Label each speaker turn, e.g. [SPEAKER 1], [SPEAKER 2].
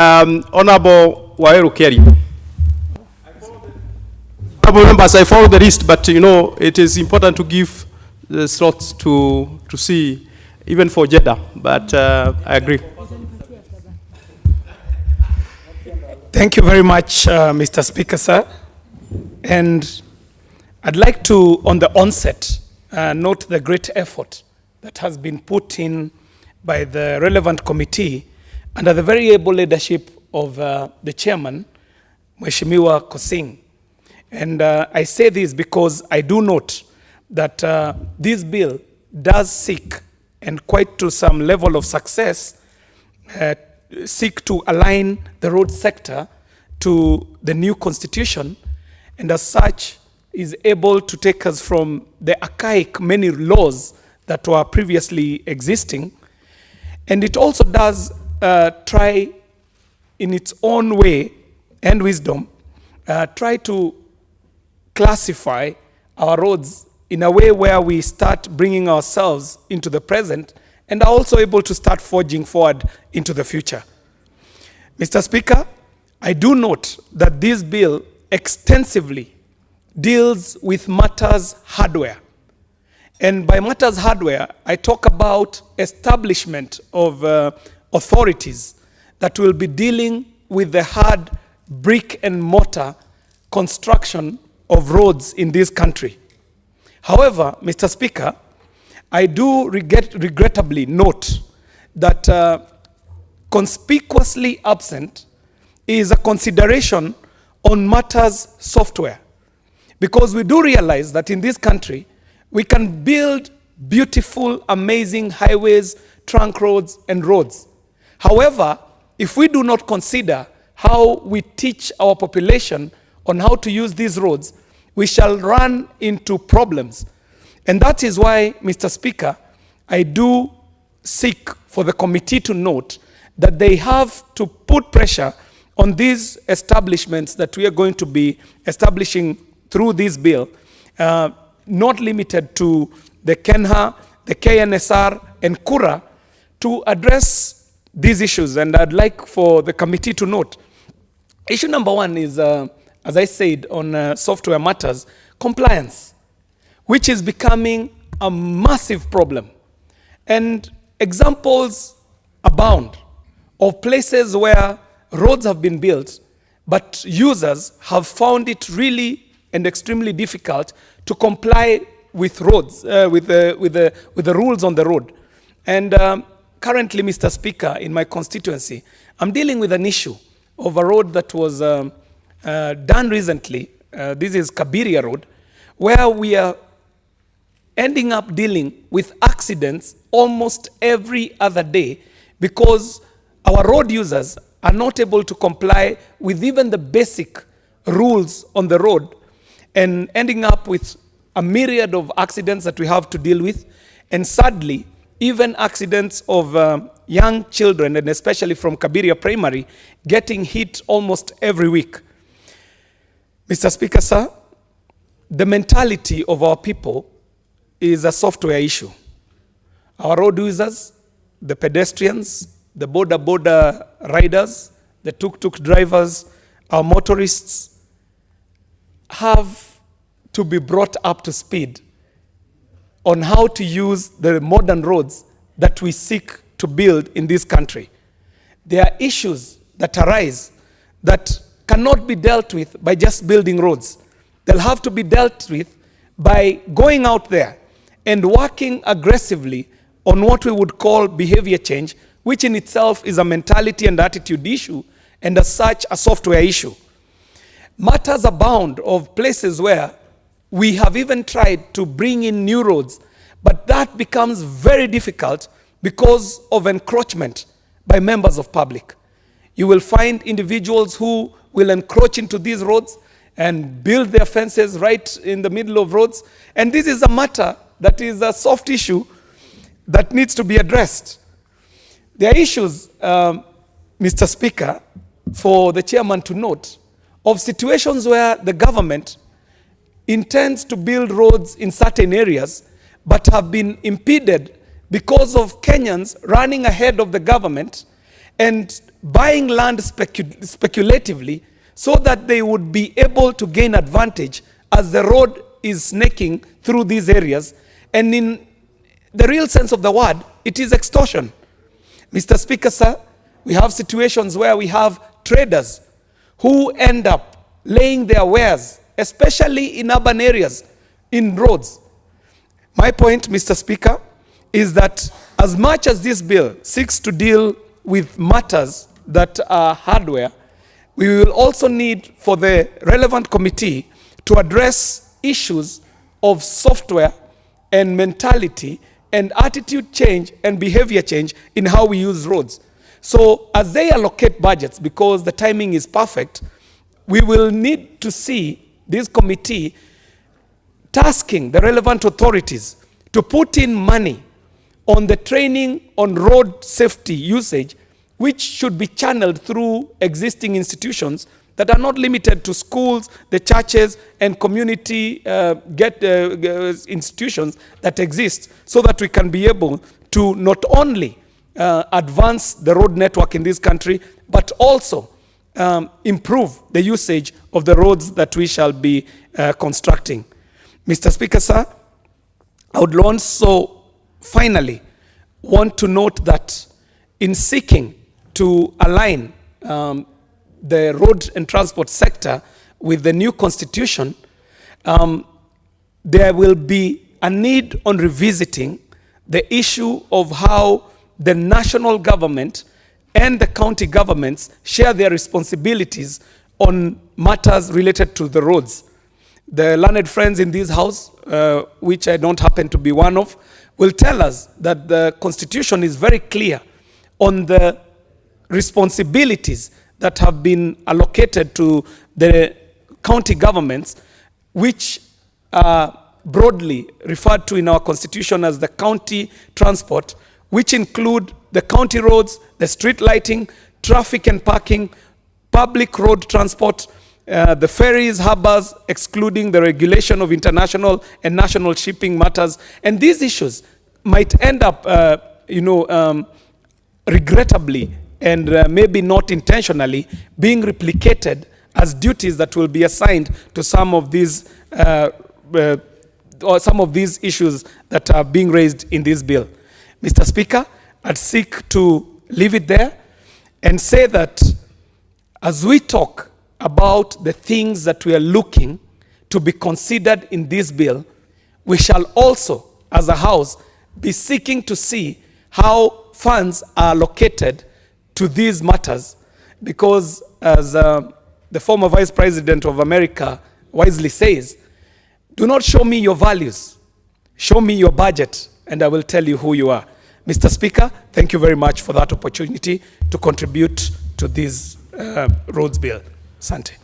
[SPEAKER 1] Honorable Waweru Kerry. Honorable members, I follow the list, but you know, it is important to give the slots to see, even for Jeddah, but I agree.
[SPEAKER 2] Thank you very much, Mr. Speaker, sir. And I'd like to, on the onset, note the great effort that has been put in by the relevant committee under the very able leadership of the chairman, Mheshimiwa Kosing. And I say this because I do note that this bill does seek, and quite to some level of success, seek to align the road sector to the new constitution, and as such is able to take us from the archaic many laws that were previously existing. And it also does try in its own way and wisdom, try to classify our roads in a way where we start bringing ourselves into the present and are also able to start forging forward into the future. Mr. Speaker, I do note that this bill extensively deals with matters hardware. And by matters hardware, I talk about establishment of authorities that will be dealing with the hard brick and mortar construction of roads in this country. However, Mr. Speaker, I do regrettably note that conspicuously absent is a consideration on matters software. Because we do realize that in this country, we can build beautiful, amazing highways, trunk roads, and roads. However, if we do not consider how we teach our population on how to use these roads, we shall run into problems. And that is why, Mr. Speaker, I do seek for the committee to note that they have to put pressure on these establishments that we are going to be establishing through this bill, not limited to the KENHA, the KNSR, and KURA, to address these issues. And I'd like for the committee to note, issue number one is, as I said, on software matters, compliance, which is becoming a massive problem. And examples abound of places where roads have been built, but users have found it really and extremely difficult to comply with roads, with the rules on the road. And currently, Mr. Speaker, in my constituency, I'm dealing with an issue of a road that was done recently. This is Kabiria Road, where we are ending up dealing with accidents almost every other day because our road users are not able to comply with even the basic rules on the road, and ending up with a myriad of accidents that we have to deal with. And sadly, even accidents of young children, and especially from Kabiria Primary, getting hit almost every week. Mr. Speaker, sir, the mentality of our people is a software issue. Our road users, the pedestrians, the border riders, the tuk-tuk drivers, our motorists have to be brought up to speed on how to use the modern roads that we seek to build in this country. There are issues that arise that cannot be dealt with by just building roads. They'll have to be dealt with by going out there and working aggressively on what we would call behavior change, which in itself is a mentality and attitude issue, and as such, a software issue. Matters abound of places where we have even tried to bring in new roads, but that becomes very difficult because of encroachment by members of public. You will find individuals who will encroach into these roads and build their fences right in the middle of roads. And this is a matter that is a soft issue that needs to be addressed. There are issues, Mr. Speaker, for the chairman to note, of situations where the government intends to build roads in certain areas, but have been impeded because of Kenyans running ahead of the government and buying land speculatively so that they would be able to gain advantage as the road is snaking through these areas. And in the real sense of the word, it is extortion. Mr. Speaker, sir, we have situations where we have traders who end up laying their wares, especially in urban areas, in roads. My point, Mr. Speaker, is that as much as this bill seeks to deal with matters that are hardware, we will also need for the relevant committee to address issues of software and mentality and attitude change and behavior change in how we use roads. So as they allocate budgets, because the timing is perfect, we will need to see this committee tasking the relevant authorities to put in money on the training on road safety usage, which should be channeled through existing institutions that are not limited to schools, the churches, and community institutions that exist, so that we can be able to not only advance the road network in this country, but also improve the usage of the roads that we shall be constructing. Mr. Speaker, sir, I would also finally want to note that in seeking to align the road and transport sector with the new constitution, there will be a need on revisiting the issue of how the national government and the county governments share their responsibilities on matters related to the roads. The learned friends in this house, which I don't happen to be one of, will tell us that the constitution is very clear on the responsibilities that have been allocated to the county governments, which are broadly referred to in our constitution as the county transport, which include the county roads, the street lighting, traffic and parking, public road transport, the ferries, harbors, excluding the regulation of international and national shipping matters. And these issues might end up, regrettably and maybe not intentionally being replicated as duties that will be assigned to some of these issues that are being raised in this bill. Mr. Speaker, I'd seek to leave it there and say that as we talk about the things that we are looking to be considered in this bill, we shall also, as a House, be seeking to see how funds are allocated to these matters, because as the former Vice President of America wisely says, do not show me your values, show me your budget, and I will tell you who you are. Mr. Speaker, thank you very much for that opportunity to contribute to this roads bill. Asante.